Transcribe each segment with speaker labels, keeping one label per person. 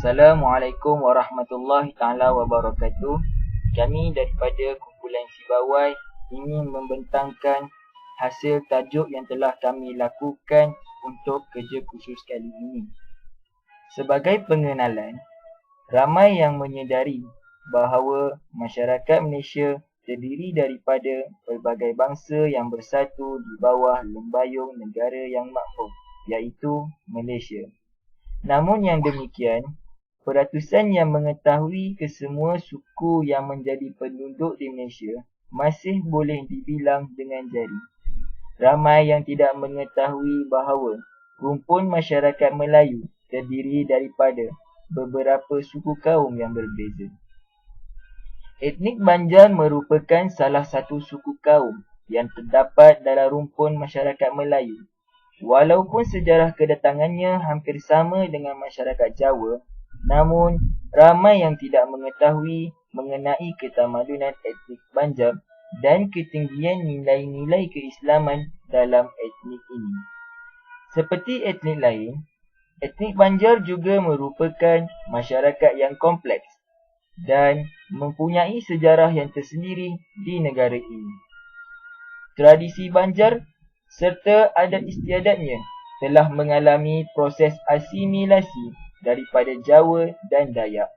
Speaker 1: Assalamualaikum warahmatullahi taala wabarakatuh. Kami daripada kumpulan Sibawai ingin membentangkan hasil tajuk yang telah kami lakukan untuk kerja khusus kali ini. Sebagai pengenalan, ramai yang menyedari bahawa masyarakat Malaysia terdiri daripada pelbagai bangsa yang bersatu di bawah lembayung negara yang makmur, iaitu Malaysia. Namun yang demikian, peratusan yang mengetahui kesemua suku yang menjadi penduduk di Malaysia masih boleh dibilang dengan jari. Ramai yang tidak mengetahui bahawa rumpun masyarakat Melayu terdiri daripada beberapa suku kaum yang berbeza. Etnik Banjar merupakan salah satu suku kaum yang terdapat dalam rumpun masyarakat Melayu. Walaupun sejarah kedatangannya hampir sama dengan masyarakat Jawa, namun ramai yang tidak mengetahui mengenai ketamadunan etnik Banjar dan ketinggian nilai-nilai keislaman dalam etnik ini. Seperti etnik lain, etnik Banjar juga merupakan masyarakat yang kompleks dan mempunyai sejarah yang tersendiri di negara ini. Tradisi Banjar serta adat istiadatnya telah mengalami proses asimilasi daripada Jawa dan Dayak.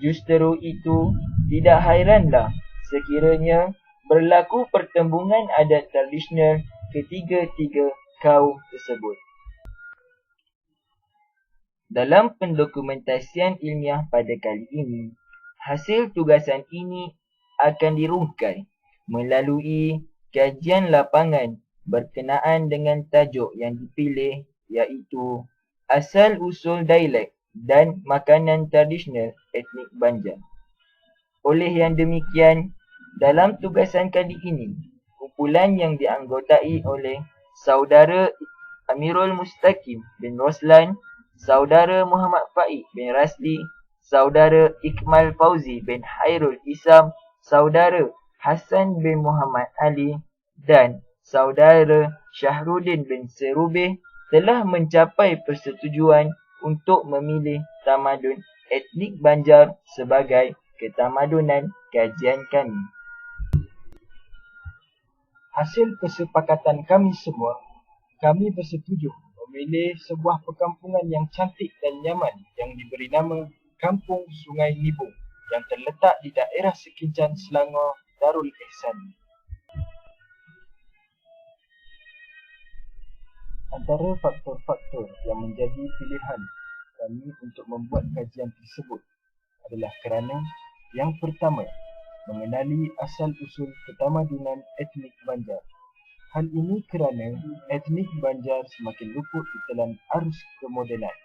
Speaker 1: Justeru itu, tidak hairanlah sekiranya berlaku pertembungan adat tradisional ketiga-tiga kaum tersebut. Dalam pendokumentasian ilmiah pada kali ini, hasil tugasan ini akan dirungkai melalui kajian lapangan berkenaan dengan tajuk yang dipilih, iaitu asal-usul dialek dan makanan tradisional etnik Banjar. Oleh yang demikian, dalam tugasan kali ini, kumpulan yang dianggotai oleh Saudara Amirul Mustaqim bin Roslan, Saudara Muhammad Faik bin Rasli, Saudara Ikmal Fauzi bin Hairul Isam, Saudara Hassan bin Muhammad Ali dan Saudara Syahrudin bin Serubih telah mencapai persetujuan untuk memilih tamadun etnik Banjar sebagai ketamadunan kajian kami.
Speaker 2: Hasil kesepakatan kami semua, kami bersetuju memilih sebuah perkampungan yang cantik dan nyaman yang diberi nama Kampung Sungai Nibung yang terletak di daerah Sekinchan, Selangor, Darul Ihsan. Antara faktor-faktor yang menjadi pilihan kami untuk membuat kajian tersebut adalah kerana yang pertama, mengenali asal-usul ketamadunan etnik Banjar. Hal ini kerana etnik Banjar semakin luput ditelan arus kemodenan.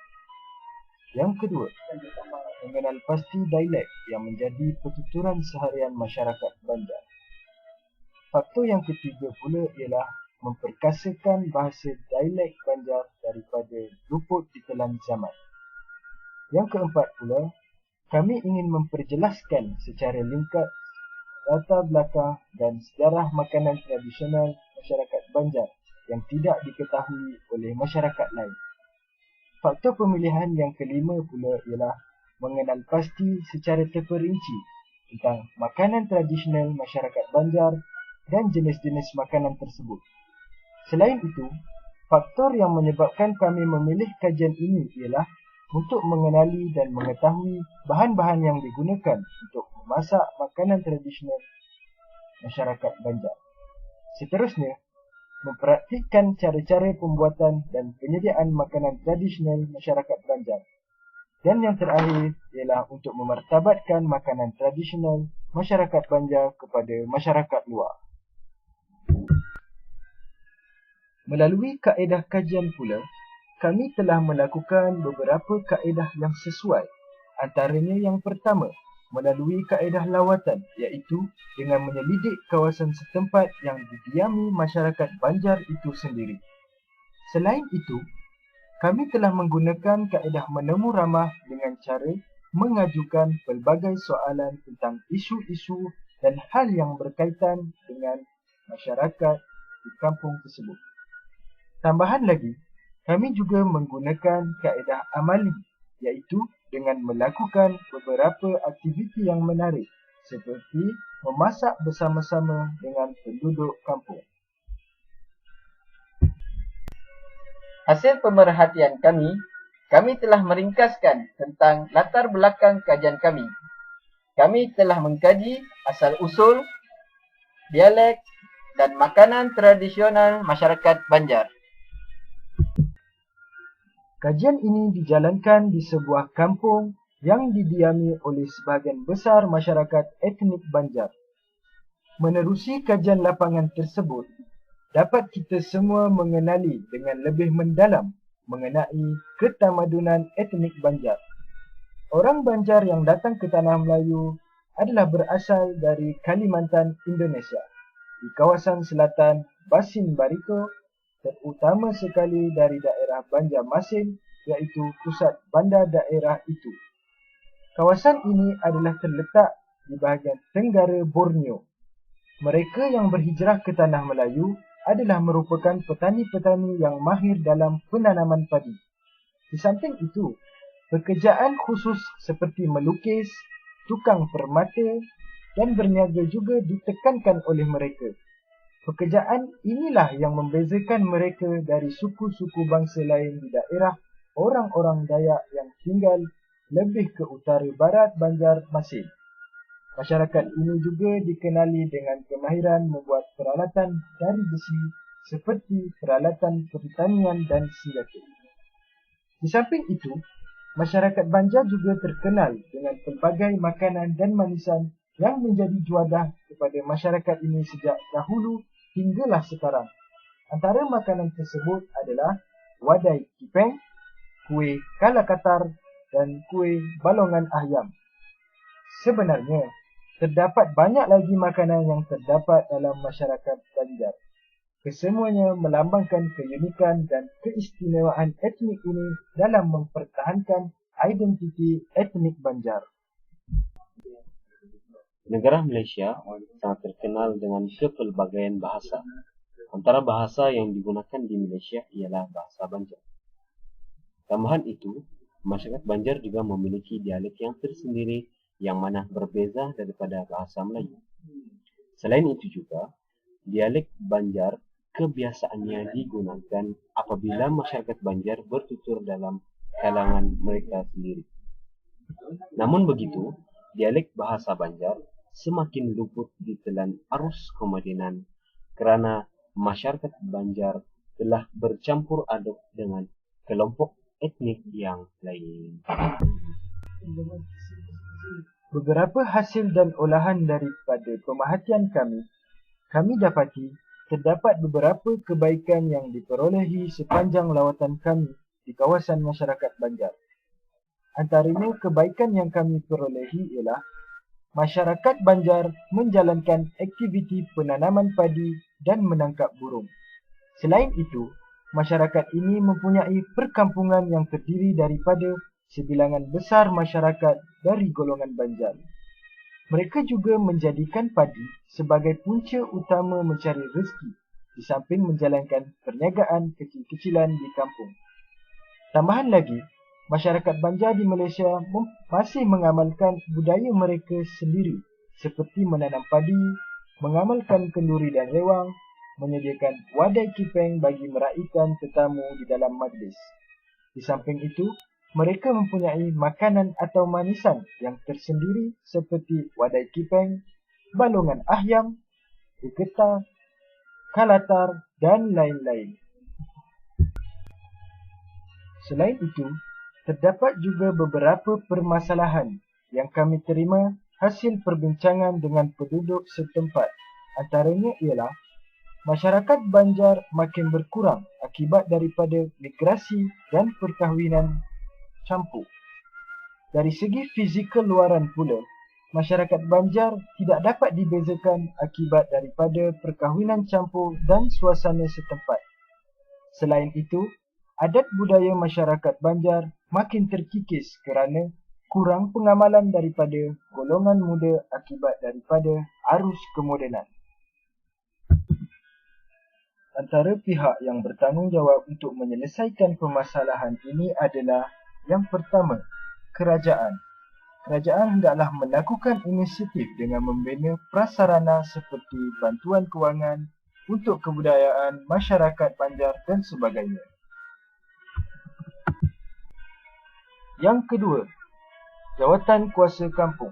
Speaker 2: Yang kedua, mengenal pasti dialek yang menjadi pertuturan seharian masyarakat Banjar. Faktor yang ketiga pula ialah memperkasakan bahasa dialek Banjar daripada luput ditelan zaman. Yang keempat pula, kami ingin memperjelaskan secara lingkar latar belakang dan sejarah makanan tradisional masyarakat Banjar yang tidak diketahui oleh masyarakat lain. Faktor pemilihan yang kelima pula ialah mengenal pasti secara terperinci tentang makanan tradisional masyarakat Banjar dan jenis-jenis makanan tersebut. Selain itu, faktor yang menyebabkan kami memilih kajian ini ialah untuk mengenali dan mengetahui bahan-bahan yang digunakan untuk memasak makanan tradisional masyarakat Banjar. Seterusnya, mempraktikkan cara-cara pembuatan dan penyediaan makanan tradisional masyarakat Banjar. Dan yang terakhir ialah untuk memartabatkan makanan tradisional masyarakat Banjar kepada masyarakat luar. Melalui kaedah kajian pula, kami telah melakukan beberapa kaedah yang sesuai. Antaranya yang pertama, melalui kaedah lawatan, iaitu dengan menyelidik kawasan setempat yang didiami masyarakat Banjar itu sendiri. Selain itu, kami telah menggunakan kaedah menemu ramah dengan cara mengajukan pelbagai soalan tentang isu-isu dan hal yang berkaitan dengan masyarakat di kampung tersebut. Tambahan lagi, kami juga menggunakan kaedah amali iaitu dengan melakukan beberapa aktiviti yang menarik seperti memasak bersama-sama dengan penduduk kampung.
Speaker 1: Hasil pemerhatian kami telah meringkaskan tentang latar belakang kajian kami. Kami telah mengkaji asal-usul, dialek dan makanan tradisional masyarakat Banjar.
Speaker 2: Kajian ini dijalankan di sebuah kampung yang didiami oleh sebahagian besar masyarakat etnik Banjar. Menerusi kajian lapangan tersebut, dapat kita semua mengenali dengan lebih mendalam mengenai ketamadunan etnik Banjar. Orang Banjar yang datang ke Tanah Melayu adalah berasal dari Kalimantan, Indonesia, di kawasan selatan Basin Barito, terutama sekali dari daerah Banjarmasin, iaitu pusat bandar daerah itu. Kawasan ini adalah terletak di bahagian tenggara Borneo. Mereka yang berhijrah ke Tanah Melayu adalah merupakan petani-petani yang mahir dalam penanaman padi. Di samping itu, pekerjaan khusus seperti melukis, tukang permata dan berniaga juga ditekankan oleh mereka. Pekerjaan inilah yang membezakan mereka dari suku-suku bangsa lain di daerah orang-orang Dayak yang tinggal lebih ke utara barat Banjarmasin. Masyarakat ini juga dikenali dengan kemahiran membuat peralatan dari besi seperti peralatan pertanian dan senjata. Di samping itu, masyarakat Banjar juga terkenal dengan pelbagai makanan dan manisan yang menjadi juadah kepada masyarakat ini sejak dahulu hinggalah sekarang. Antara makanan tersebut adalah wadai kipeng, kuih kalakatar dan kuih balongan ayam. Sebenarnya, terdapat banyak lagi makanan yang terdapat dalam masyarakat Banjar. Kesemuanya melambangkan keunikan dan keistimewaan etnik ini dalam mempertahankan identiti etnik Banjar.
Speaker 3: Negara Malaysia sangat terkenal dengan kepelbagaian bahasa. Antara bahasa yang digunakan di Malaysia ialah bahasa Banjar. Tambahan itu, masyarakat Banjar juga memiliki dialek yang tersendiri yang mana berbeza daripada bahasa Melayu. Selain itu juga, dialek Banjar kebiasaannya digunakan apabila masyarakat Banjar bertutur dalam kalangan mereka sendiri. Namun begitu, dialek bahasa Banjar semakin luput ditelan arus kemodenan kerana masyarakat Banjar telah bercampur aduk dengan kelompok etnik yang lain.
Speaker 2: Beberapa hasil dan olahan daripada pemerhatian kami dapati terdapat beberapa kebaikan yang diperolehi sepanjang lawatan kami di kawasan masyarakat Banjar. Antaranya kebaikan yang kami perolehi ialah masyarakat Banjar menjalankan aktiviti penanaman padi dan menangkap burung. Selain itu, masyarakat ini mempunyai perkampungan yang terdiri daripada sebilangan besar masyarakat dari golongan Banjar. Mereka juga menjadikan padi sebagai punca utama mencari rezeki di samping menjalankan perniagaan kecil-kecilan di kampung. Tambahan lagi, masyarakat Banjar di Malaysia masih mengamalkan budaya mereka sendiri seperti menanam padi, mengamalkan kenduri dan rewang, menyediakan wadai kipeng bagi meraihkan tetamu di dalam majlis. Di samping itu, mereka mempunyai makanan atau manisan yang tersendiri seperti wadai kipeng, balongan ayam, getah, kalatar dan lain-lain. Selain itu, terdapat juga beberapa permasalahan yang kami terima hasil perbincangan dengan penduduk setempat. Antaranya ialah masyarakat Banjar makin berkurang akibat daripada migrasi dan perkahwinan campur. Dari segi fizikal luaran pula, masyarakat Banjar tidak dapat dibezakan akibat daripada perkahwinan campur dan suasana setempat. Selain itu, adat budaya masyarakat Banjar makin terkikis kerana kurang pengamalan daripada golongan muda akibat daripada arus kemodenan. Antara pihak yang bertanggungjawab untuk menyelesaikan permasalahan ini adalah yang pertama, kerajaan. Kerajaan hendaklah melakukan inisiatif dengan membina prasarana seperti bantuan kewangan untuk kebudayaan masyarakat Banjar dan sebagainya. Yang kedua, jawatan kuasa kampung.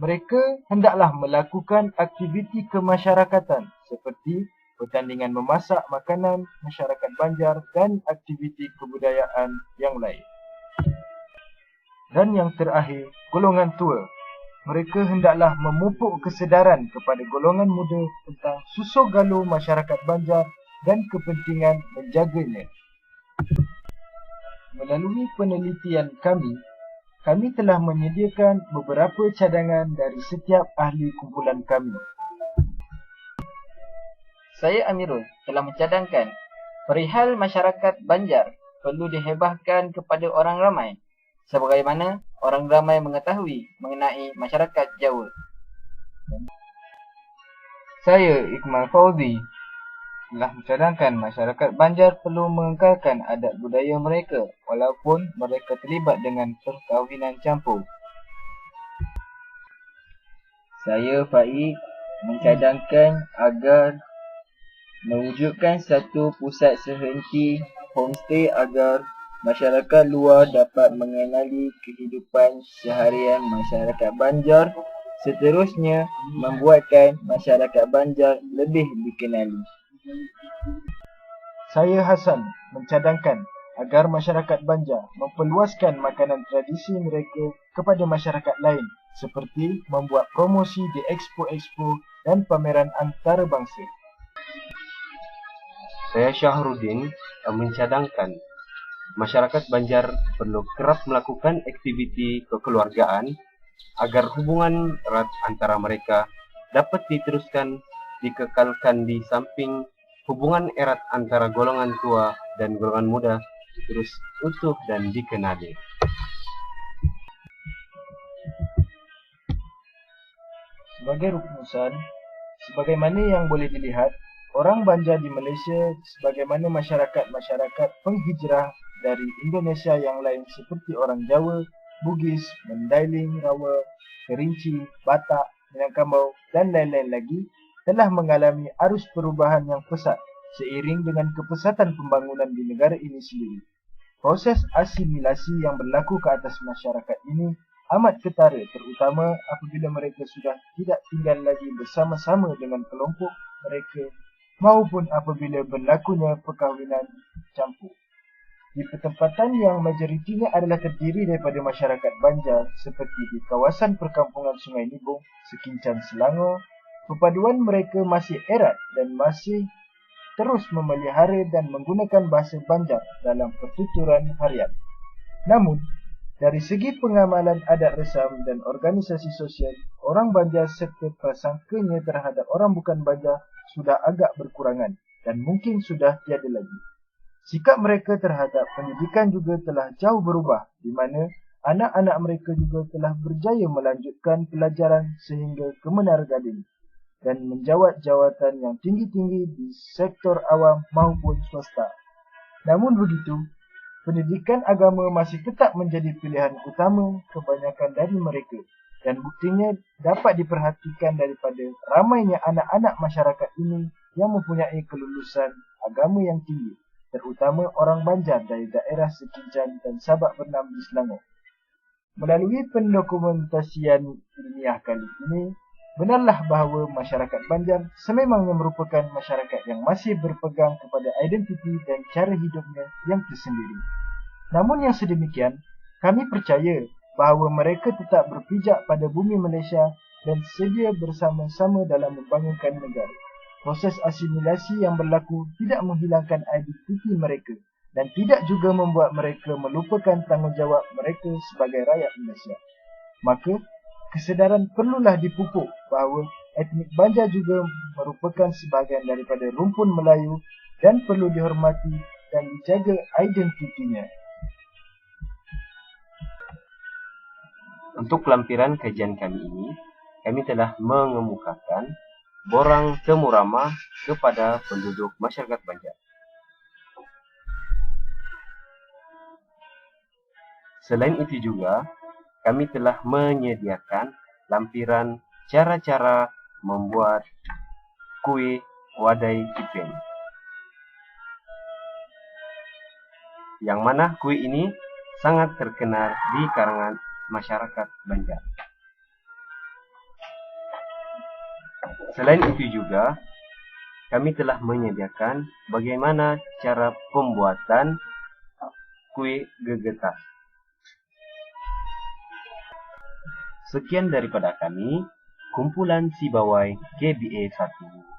Speaker 2: Mereka hendaklah melakukan aktiviti kemasyarakatan seperti pertandingan memasak makanan masyarakat Banjar dan aktiviti kebudayaan yang lain. Dan yang terakhir, golongan tua. Mereka hendaklah memupuk kesedaran kepada golongan muda tentang susur galur masyarakat Banjar dan kepentingan menjaganya. Melalui penelitian kami telah menyediakan beberapa cadangan dari setiap ahli kumpulan kami.
Speaker 1: Saya Amirul telah mencadangkan perihal masyarakat Banjar perlu dihebahkan kepada orang ramai sebagaimana orang ramai mengetahui mengenai masyarakat Jawa.
Speaker 4: Saya Iqmal Fauzi telah mencadangkan masyarakat Banjar perlu mengekalkan adat budaya mereka walaupun mereka terlibat dengan perkahwinan campur.
Speaker 1: Saya Faik mencadangkan agar mewujudkan satu pusat sehenti homestay agar masyarakat luar dapat mengenali kehidupan seharian masyarakat Banjar, seterusnya membuatkan masyarakat Banjar lebih dikenali.
Speaker 2: Saya Hasan mencadangkan agar masyarakat Banjar memperluaskan makanan tradisi mereka kepada masyarakat lain seperti membuat promosi di expo-expo dan pameran antarabangsa.
Speaker 3: Saya Syahruddin mencadangkan masyarakat Banjar perlu kerap melakukan aktiviti kekeluargaan agar hubungan erat antara mereka dapat dikekalkan di samping hubungan erat antara golongan tua dan golongan muda terus utuh dan dikenali.
Speaker 2: Sebagai rumusan, sebagaimana yang boleh dilihat, orang Banjar di Malaysia sebagaimana masyarakat-masyarakat penghijrah dari Indonesia yang lain seperti orang Jawa, Bugis, Mandailing, Rawa, Kerinci, Batak, Minangkabau dan lain-lain lagi telah mengalami arus perubahan yang pesat seiring dengan kepesatan pembangunan di negara ini sendiri. Proses asimilasi yang berlaku ke atas masyarakat ini amat ketara, terutama apabila mereka sudah tidak tinggal lagi bersama-sama dengan kelompok mereka maupun apabila berlakunya perkahwinan campur. Di pertempatan yang majoritinya adalah terdiri daripada masyarakat Banjar seperti di kawasan perkampungan Sungai Nibong, Sekincan, Selangor, perpaduan mereka masih erat dan masih terus memelihara dan menggunakan bahasa Banjar dalam pertuturan harian. Namun, dari segi pengamalan adat resam dan organisasi sosial, orang Banjar serta prasangkanya terhadap orang bukan Banjar sudah agak berkurangan dan mungkin sudah tiada lagi. Sikap mereka terhadap pendidikan juga telah jauh berubah, di mana anak-anak mereka juga telah berjaya melanjutkan pelajaran sehingga ke Menara Gading dan menjawat jawatan yang tinggi-tinggi di sektor awam maupun swasta. Namun begitu, pendidikan agama masih tetap menjadi pilihan utama kebanyakan dari mereka dan buktinya dapat diperhatikan daripada ramainya anak-anak masyarakat ini yang mempunyai kelulusan agama yang tinggi, terutama orang Banjar dari daerah Sekincan dan Sabak Bernam di Selangor. Melalui pendokumentasian ilmiah kali ini, benarlah bahawa masyarakat Banjar sememangnya merupakan masyarakat yang masih berpegang kepada identiti dan cara hidupnya yang tersendiri. Namun yang sedemikian, kami percaya bahawa mereka tetap berpijak pada bumi Malaysia dan sedia bersama-sama dalam membangunkan negara. Proses asimilasi yang berlaku tidak menghilangkan identiti mereka dan tidak juga membuat mereka melupakan tanggungjawab mereka sebagai rakyat Malaysia. Maka, kesedaran perlulah dipupuk bahawa etnik Banjar juga merupakan sebahagian daripada rumpun Melayu dan perlu dihormati dan dijaga identitinya.
Speaker 3: Untuk lampiran kajian kami ini, kami telah mengemukakan borang temu ramah kepada penduduk masyarakat Banjar. Selain itu juga, kami telah menyediakan lampiran cara-cara membuat kue wadai Kipen. Yang mana kue ini sangat terkenal di kalangan masyarakat Banjar. Selain itu juga, kami telah menyediakan bagaimana cara pembuatan kue gegetas. Sekian daripada kami, kumpulan Sibawai KBA 1.